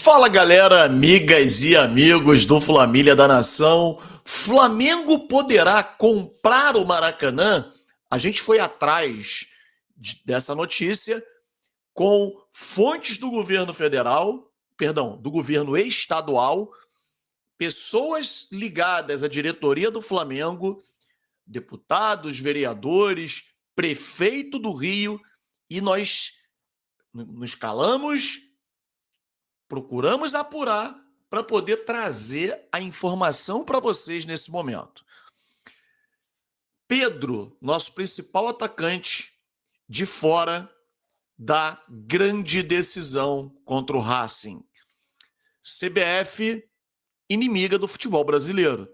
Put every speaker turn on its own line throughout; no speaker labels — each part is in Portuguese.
Fala galera, amigas e amigos do Flamília da Nação. Flamengo poderá comprar o Maracanã? A gente foi atrás dessa notícia com fontes do governo federal, perdão, do governo estadual, pessoas ligadas à diretoria do Flamengo, deputados, vereadores, prefeito do Rio, e nós nos calamos, procuramos apurar para poder trazer a informação para vocês nesse momento. Pedro, nosso principal atacante, de fora da grande decisão contra o Racing. CBF, inimiga do futebol brasileiro.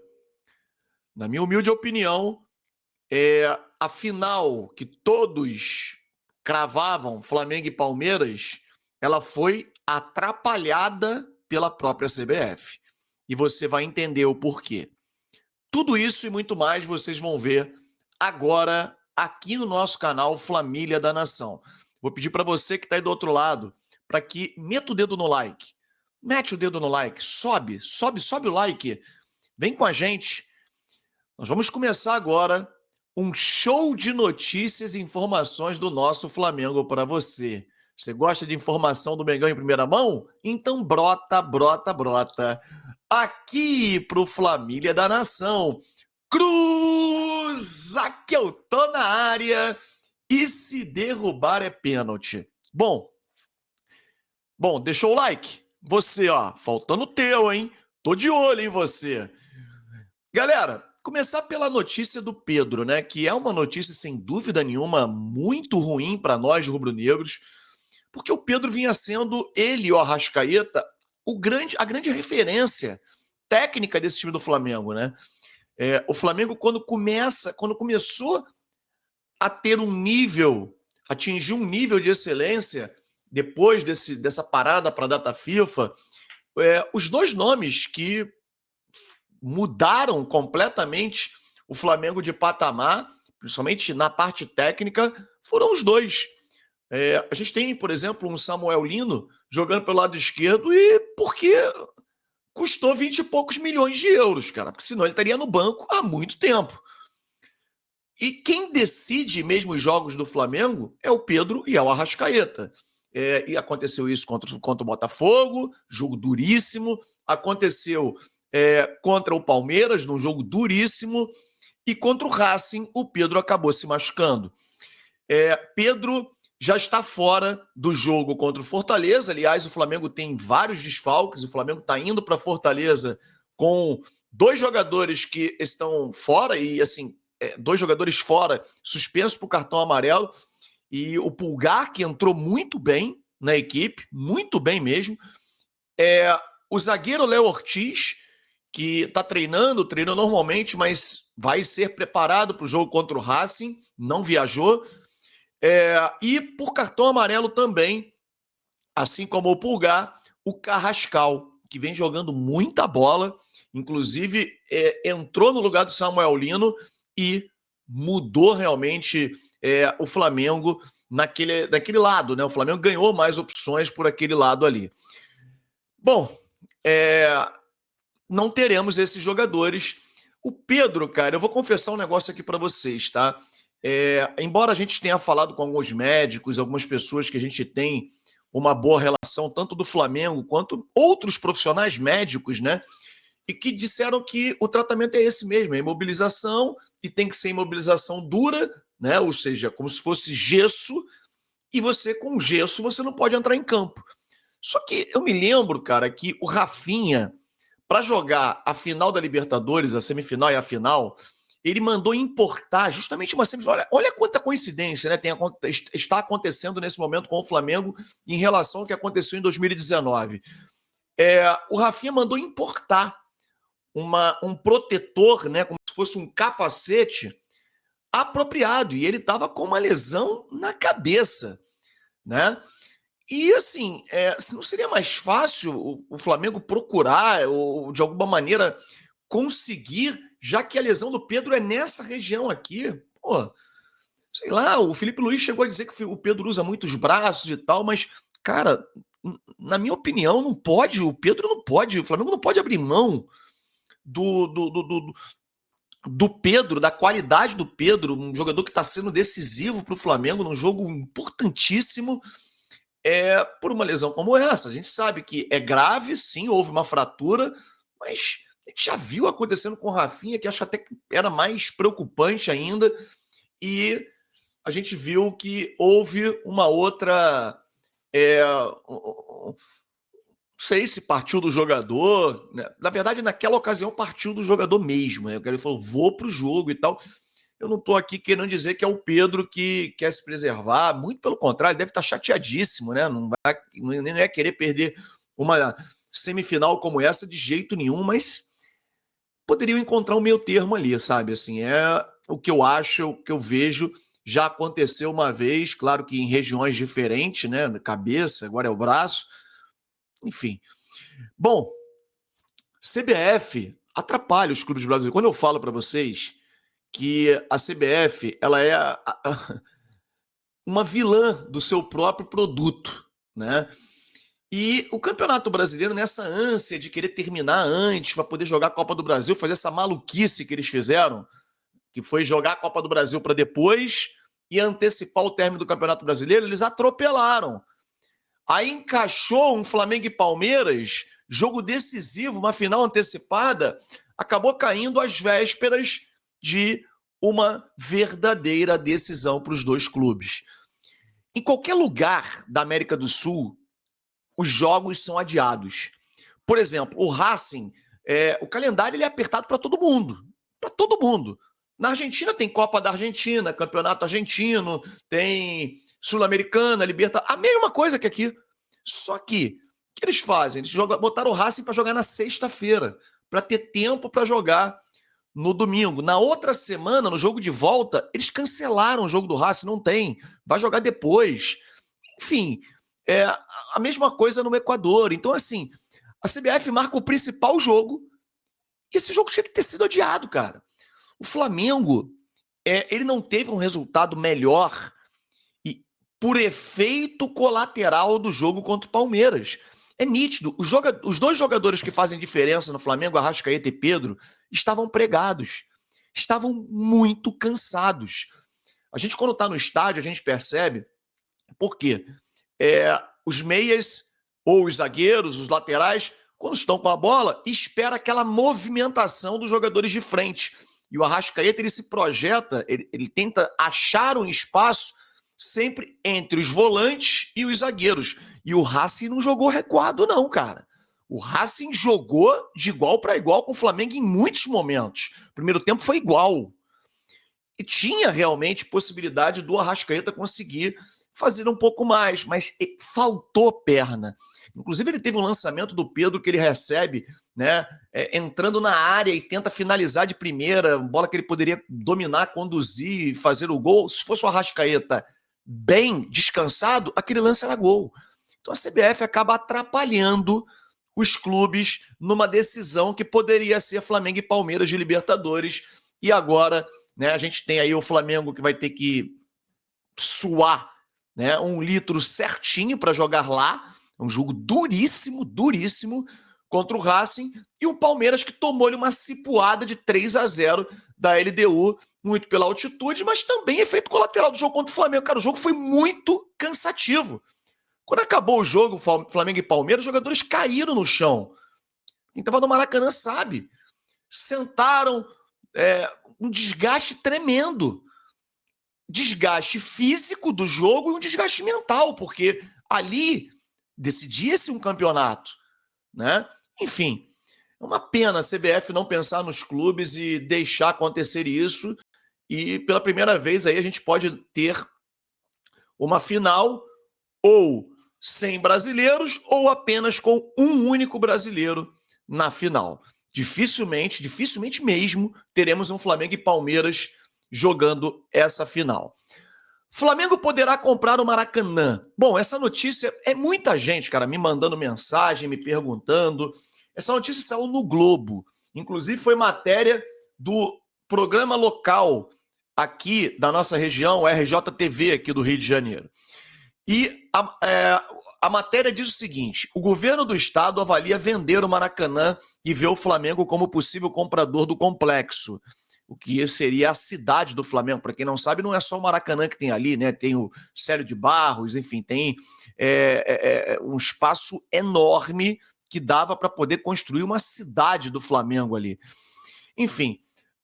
Na minha humilde opinião, a final que todos cravavam, Flamengo e Palmeiras, ela foi atrapalhada pela própria CBF. E você vai entender o porquê. Tudo isso e muito mais vocês vão ver agora aqui no nosso canal Flamília da Nação. Vou pedir para você que está aí do outro lado, para que meta o dedo no like. Mete o dedo no like, sobe o like. Vem com a gente. Nós vamos começar agora um show de notícias e informações do nosso Flamengo para você. Você gosta de informação do Mengão em primeira mão? Então brota aqui pro Flamília da Nação. Cruza que eu tô na área e se derrubar é pênalti. Bom, deixou o like? Você, ó, faltando o teu, hein? Tô de olho em você. Galera, começar pela notícia do Pedro, né? Que é uma notícia, sem dúvida nenhuma, muito ruim para nós rubro-negros, porque o Pedro vinha sendo, ele, o Arrascaeta, a grande referência técnica desse time do Flamengo, né? O Flamengo, quando começou a ter atingir um nível de excelência, depois dessa parada para a data FIFA, os dois nomes que mudaram completamente o Flamengo de patamar, principalmente na parte técnica, foram os dois. A gente tem, por exemplo, um Samuel Lino jogando pelo lado esquerdo e porque custou 20 e poucos milhões de euros, cara, porque senão ele estaria no banco há muito tempo. E quem decide mesmo os jogos do Flamengo é o Pedro e é o Arrascaeta. E aconteceu isso contra o Botafogo, jogo duríssimo. Aconteceu contra o Palmeiras, num jogo duríssimo. E contra o Racing, o Pedro acabou se machucando. Pedro já está fora do jogo contra o Fortaleza. Aliás, o Flamengo tem vários desfalques. O Flamengo está indo para Fortaleza com dois jogadores que estão fora e, assim, dois jogadores fora, suspensos por cartão amarelo. E o Pulgar, que entrou muito bem na equipe, muito bem mesmo. O zagueiro Léo Ortiz, que está treina normalmente, mas vai ser preparado para o jogo contra o Racing, não viajou. E por cartão amarelo também, assim como o Pulgar, o Carrascal, que vem jogando muita bola, inclusive entrou no lugar do Samuel Lino e mudou realmente o Flamengo naquele lado, né? O Flamengo ganhou mais opções por aquele lado ali. Bom, não teremos esses jogadores. O Pedro, cara, eu vou confessar um negócio aqui para vocês, tá? Embora a gente tenha falado com alguns médicos, algumas pessoas que a gente tem uma boa relação, tanto do Flamengo quanto outros profissionais médicos, né? E que disseram que o tratamento é esse mesmo, é imobilização, e tem que ser imobilização dura, né? Ou seja, como se fosse gesso, e você, com gesso, você não pode entrar em campo. Só que eu me lembro, cara, que o Rafinha, para jogar a final da Libertadores, a semifinal e a final, ele mandou importar justamente uma semifinal. Olha quanta coincidência, né? Está acontecendo nesse momento com o Flamengo em relação ao que aconteceu em 2019. O Rafinha mandou importar um protetor, né? Como se fosse um capacete apropriado. E ele estava com uma lesão na cabeça, né? E assim, não seria mais fácil o Flamengo procurar ou de alguma maneira conseguir, já que a lesão do Pedro é nessa região aqui? Pô, sei lá, o Felipe Luiz chegou a dizer que o Pedro usa muitos braços e tal, mas, cara, na minha opinião, não pode, o Pedro não pode, o Flamengo não pode abrir mão do Pedro, da qualidade do Pedro, um jogador que está sendo decisivo para o Flamengo num jogo importantíssimo, por uma lesão como essa. A gente sabe que é grave, sim, houve uma fratura, mas a gente já viu acontecendo com o Rafinha, que acho até que era mais preocupante ainda, e a gente viu que houve uma outra... não sei se partiu do jogador, né? Na verdade, naquela ocasião partiu do jogador mesmo, né? Ele falou, vou pro jogo e tal. Eu não estou aqui querendo dizer que é o Pedro que quer se preservar, muito pelo contrário, ele deve estar chateadíssimo, né? Não é querer perder uma semifinal como essa de jeito nenhum, mas poderiam encontrar um meio termo ali, sabe? Assim, é o que eu acho, o que eu vejo. Já aconteceu uma vez, claro que em regiões diferentes, né? Cabeça, agora é o braço, enfim. Bom, CBF atrapalha os clubes brasileiros. Quando eu falo para vocês que a CBF ela é uma vilã do seu próprio produto, né? E o Campeonato Brasileiro, nessa ânsia de querer terminar antes para poder jogar a Copa do Brasil, fazer essa maluquice que eles fizeram, que foi jogar a Copa do Brasil para depois e antecipar o término do Campeonato Brasileiro, eles atropelaram. Aí encaixou um Flamengo e Palmeiras, jogo decisivo, uma final antecipada, acabou caindo às vésperas de uma verdadeira decisão para os dois clubes. Em qualquer lugar da América do Sul, os jogos são adiados. Por exemplo, o Racing, o calendário ele é apertado para todo mundo. Para todo mundo. Na Argentina tem Copa da Argentina, Campeonato Argentino, tem Sul-Americana, Libertadores, a mesma coisa que aqui. Só que, o que eles fazem? Eles botaram o Racing para jogar na sexta-feira, para ter tempo para jogar no domingo. Na outra semana, no jogo de volta, eles cancelaram o jogo do Racing, não tem. Vai jogar depois. Enfim, é a mesma coisa no Equador. Então, assim, a CBF marca o principal jogo e esse jogo tinha que ter sido adiado, cara. O Flamengo, ele não teve um resultado melhor e por efeito colateral do jogo contra o Palmeiras. É nítido. Os dois jogadores que fazem diferença no Flamengo, Arrascaeta e Pedro, estavam pregados. Estavam muito cansados. A gente, quando está no estádio, a gente percebe por quê? Os meias ou os zagueiros, os laterais, quando estão com a bola, espera aquela movimentação dos jogadores de frente. E o Arrascaeta, ele se projeta, ele tenta achar um espaço sempre entre os volantes e os zagueiros. E o Racing não jogou recuado, não, cara. O Racing jogou de igual para igual com o Flamengo em muitos momentos. O primeiro tempo foi igual. E tinha realmente possibilidade do Arrascaeta conseguir fazer um pouco mais, mas faltou perna. Inclusive, ele teve um lançamento do Pedro que ele recebe, né, entrando na área e tenta finalizar de primeira, bola que ele poderia dominar, conduzir, fazer o gol. Se fosse o Arrascaeta bem descansado, aquele lance era gol. Então a CBF acaba atrapalhando os clubes numa decisão que poderia ser Flamengo e Palmeiras de Libertadores. E agora, né, a gente tem aí o Flamengo que vai ter que suar, né, 1 litro certinho para jogar lá. Um jogo duríssimo, duríssimo contra o Racing. E o Palmeiras que tomou-lhe uma cipuada de 3-0 da LDU, muito pela altitude, mas também efeito colateral do jogo contra o Flamengo. Cara, o jogo foi muito cansativo. Quando acabou o jogo, Flamengo e Palmeiras, os jogadores caíram no chão. Quem estava no Maracanã sabe. Sentaram, um desgaste tremendo. Desgaste físico do jogo e um desgaste mental, porque ali decidia-se um campeonato, né? Enfim, é uma pena a CBF não pensar nos clubes e deixar acontecer isso. E pela primeira vez aí a gente pode ter uma final ou sem brasileiros ou apenas com um único brasileiro na final. Dificilmente mesmo, teremos um Flamengo e Palmeiras jogando essa final. Flamengo poderá comprar o Maracanã. Bom, essa notícia é muita gente, cara, me mandando mensagem, me perguntando. Essa notícia saiu no Globo. Inclusive foi matéria do programa local aqui da nossa região, o RJTV aqui do Rio de Janeiro. E a matéria diz o seguinte: o governo do estado avalia vender o Maracanã e vê o Flamengo como possível comprador do complexo. O que seria a cidade do Flamengo. Para quem não sabe, não é só o Maracanã que tem ali, né? Tem o Célio de Barros, enfim, tem um espaço enorme que dava para poder construir uma cidade do Flamengo ali. Enfim,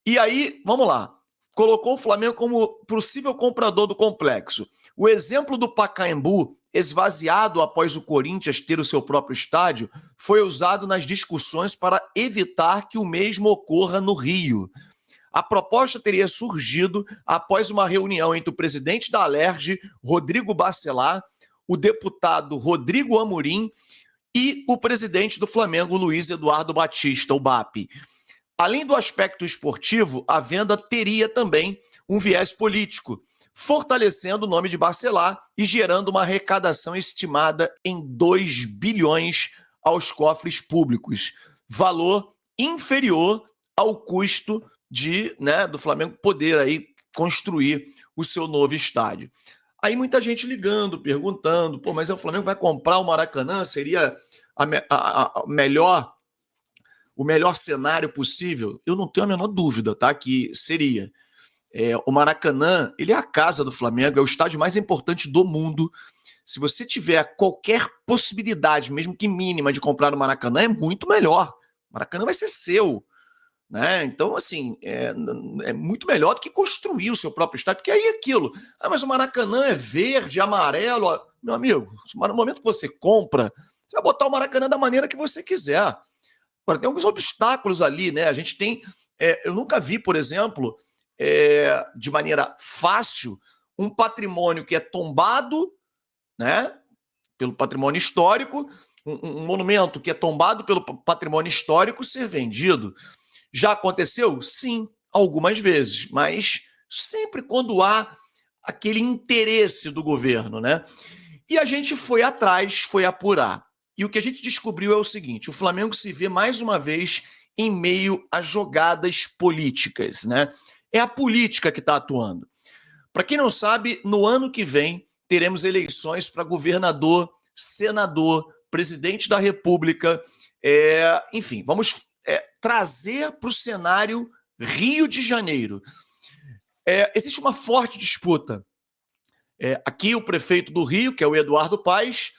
e aí, vamos lá. Colocou o Flamengo como possível comprador do complexo. O exemplo do Pacaembu, esvaziado após o Corinthians ter o seu próprio estádio, foi usado nas discussões para evitar que o mesmo ocorra no Rio. A proposta teria surgido após uma reunião entre o presidente da Alerj, Rodrigo Bacelar, o deputado Rodrigo Amorim e o presidente do Flamengo, Luiz Eduardo Batista, o BAP. Além do aspecto esportivo, a venda teria também um viés político, fortalecendo o nome de Bacelar e gerando uma arrecadação estimada em 2 bilhões aos cofres públicos, valor inferior ao custo do Flamengo poder aí construir o seu novo estádio. Aí muita gente ligando, perguntando, mas o Flamengo vai comprar o Maracanã? Seria o melhor cenário possível? Eu não tenho a menor dúvida, tá? Que seria. O Maracanã, ele é a casa do Flamengo, é o estádio mais importante do mundo. Se você tiver qualquer possibilidade, mesmo que mínima, de comprar o Maracanã, é muito melhor. O Maracanã vai ser seu. Né? Então, assim, é muito melhor do que construir o seu próprio estádio, porque aí é aquilo. Mas o Maracanã é verde, amarelo. Meu amigo, no momento que você compra, você vai botar o Maracanã da maneira que você quiser. Agora, tem alguns obstáculos ali, né? A gente tem. Eu nunca vi, por exemplo, de maneira fácil, um patrimônio que é tombado, né? Pelo patrimônio histórico, um monumento que é tombado pelo patrimônio histórico ser vendido. Já aconteceu? Sim, algumas vezes, mas sempre quando há aquele interesse do governo, né? E a gente foi atrás, foi apurar. E o que a gente descobriu é o seguinte: o Flamengo se vê mais uma vez em meio a jogadas políticas, né? É a política que está atuando. Para quem não sabe, no ano que vem teremos eleições para governador, senador, presidente da República, enfim, vamos trazer para o cenário Rio de Janeiro. Existe uma forte disputa. Aqui o prefeito do Rio, que é o Eduardo Paes,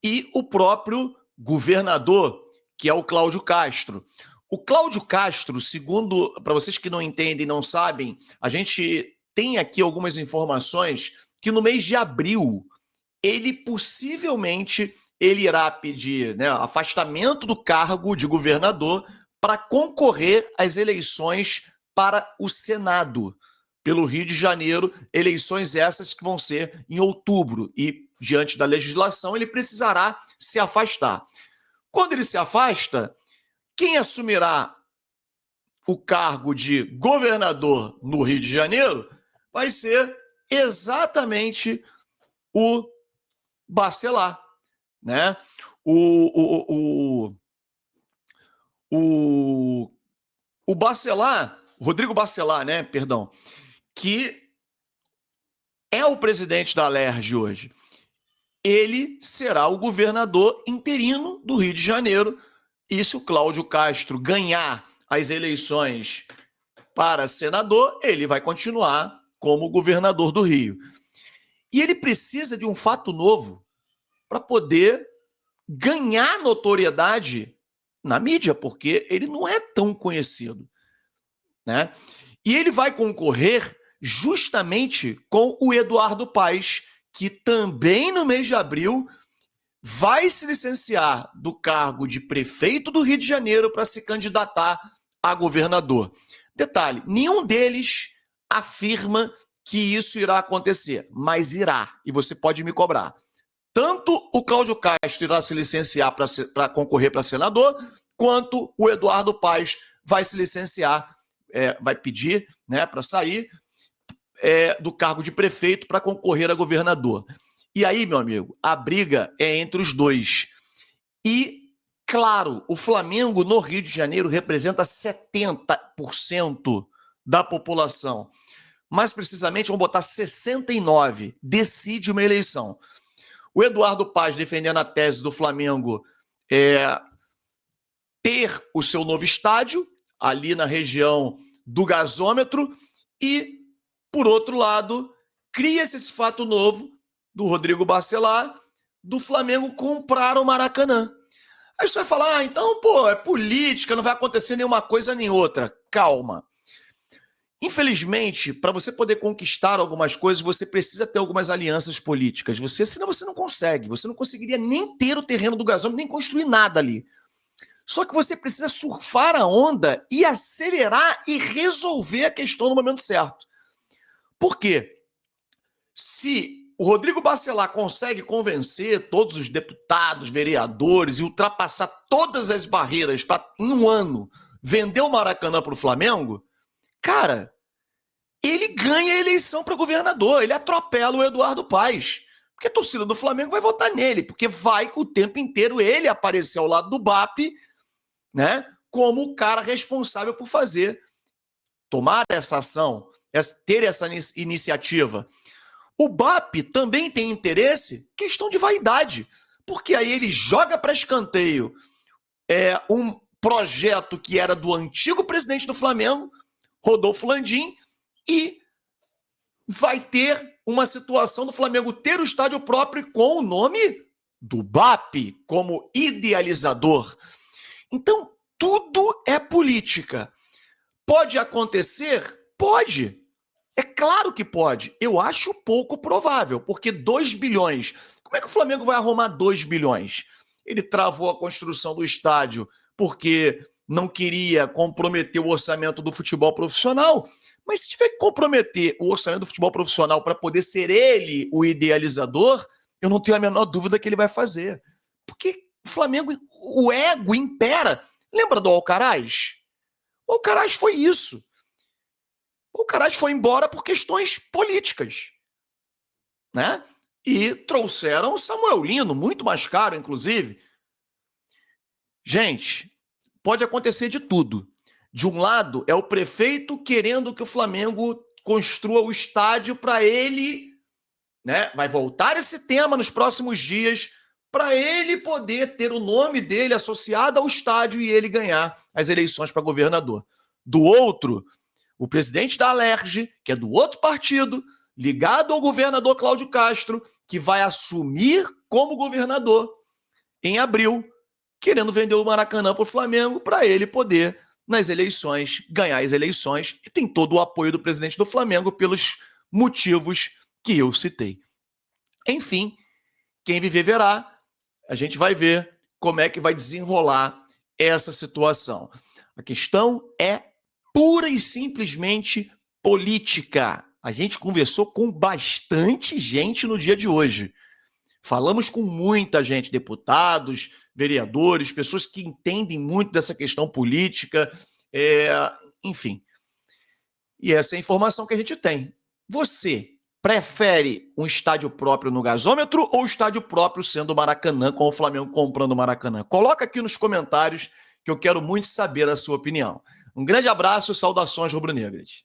e o próprio governador, que é o Cláudio Castro. O Cláudio Castro, segundo, para vocês que não entendem, não sabem, a gente tem aqui algumas informações que no mês de abril, ele possivelmente irá pedir, né, afastamento do cargo de governador para concorrer às eleições para o Senado, pelo Rio de Janeiro, eleições essas que vão ser em outubro, e diante da legislação ele precisará se afastar. Quando ele se afasta, quem assumirá o cargo de governador no Rio de Janeiro vai ser exatamente o Bacelar, né? O Bacelar, Rodrigo Bacelar, né? Perdão, que é o presidente da Alerj hoje. Ele será o governador interino do Rio de Janeiro. E se o Cláudio Castro ganhar as eleições para senador, ele vai continuar como governador do Rio. E ele precisa de um fato novo para poder ganhar notoriedade na mídia, porque ele não é tão conhecido, né? E ele vai concorrer justamente com o Eduardo Paes, que também no mês de abril vai se licenciar do cargo de prefeito do Rio de Janeiro para se candidatar a governador. Detalhe, nenhum deles afirma que isso irá acontecer, mas irá, e você pode me cobrar. Tanto o Cláudio Castro irá se licenciar para concorrer para senador, quanto o Eduardo Paes vai se licenciar, vai pedir, né, para sair do cargo de prefeito para concorrer a governador. E aí, meu amigo, a briga é entre os dois. E, claro, o Flamengo no Rio de Janeiro representa 70% da população. Mais precisamente, vamos botar 69%, decide uma eleição. O Eduardo Paz defendendo a tese do Flamengo ter o seu novo estádio ali na região do gasômetro e, por outro lado, cria-se esse fato novo do Rodrigo Bacelar do Flamengo comprar o Maracanã. Aí você vai falar, então, pô, é política, não vai acontecer nenhuma coisa nem outra. Calma. Infelizmente, para você poder conquistar algumas coisas, você precisa ter algumas alianças políticas. Senão você não consegue. Você não conseguiria nem ter o terreno do gasômetro, nem construir nada ali. Só que você precisa surfar a onda e acelerar e resolver a questão no momento certo. Por quê? Se o Rodrigo Bacelar consegue convencer todos os deputados, vereadores e ultrapassar todas as barreiras para, em um ano, vender o Maracanã para o Flamengo, cara, ele ganha a eleição para governador, ele atropela o Eduardo Paz. Porque a torcida do Flamengo vai votar nele, porque vai o tempo inteiro ele aparecer ao lado do BAP, né, como o cara responsável por tomar essa ação, ter essa iniciativa. O BAP também tem interesse, questão de vaidade, porque aí ele joga para escanteio um projeto que era do antigo presidente do Flamengo, Rodolfo Landim, e vai ter uma situação do Flamengo ter o estádio próprio com o nome do BAP como idealizador. Então, tudo é política. Pode acontecer? Pode. É claro que pode. Eu acho pouco provável, porque 2 bilhões... Como é que o Flamengo vai arrumar 2 bilhões? Ele travou a construção do estádio porque não queria comprometer o orçamento do futebol profissional, mas se tiver que comprometer o orçamento do futebol profissional para poder ser ele o idealizador, eu não tenho a menor dúvida que ele vai fazer. Porque o Flamengo, o ego impera. Lembra do Alcaraz? O Alcaraz foi isso. O Alcaraz foi embora por questões políticas, né? E trouxeram o Samuel Lino, muito mais caro, inclusive. Gente, pode acontecer de tudo. De um lado, é o prefeito querendo que o Flamengo construa o estádio para ele, né? Vai voltar esse tema nos próximos dias, para ele poder ter o nome dele associado ao estádio e ele ganhar as eleições para governador. Do outro, o presidente da Alerj, que é do outro partido, ligado ao governador Cláudio Castro, que vai assumir como governador em abril, querendo vender o Maracanã para o Flamengo para ele poder, nas eleições, ganhar as eleições, e tem todo o apoio do presidente do Flamengo pelos motivos que eu citei. Enfim, quem viver verá, a gente vai ver como é que vai desenrolar essa situação. A questão é pura e simplesmente política. A gente conversou com bastante gente no dia de hoje. Falamos com muita gente, deputados, vereadores, pessoas que entendem muito dessa questão política, enfim. E essa é a informação que a gente tem. Você prefere um estádio próprio no gasômetro ou estádio próprio sendo o Maracanã, com o Flamengo comprando o Maracanã? Coloca aqui nos comentários que eu quero muito saber a sua opinião. Um grande abraço e saudações rubro-negras.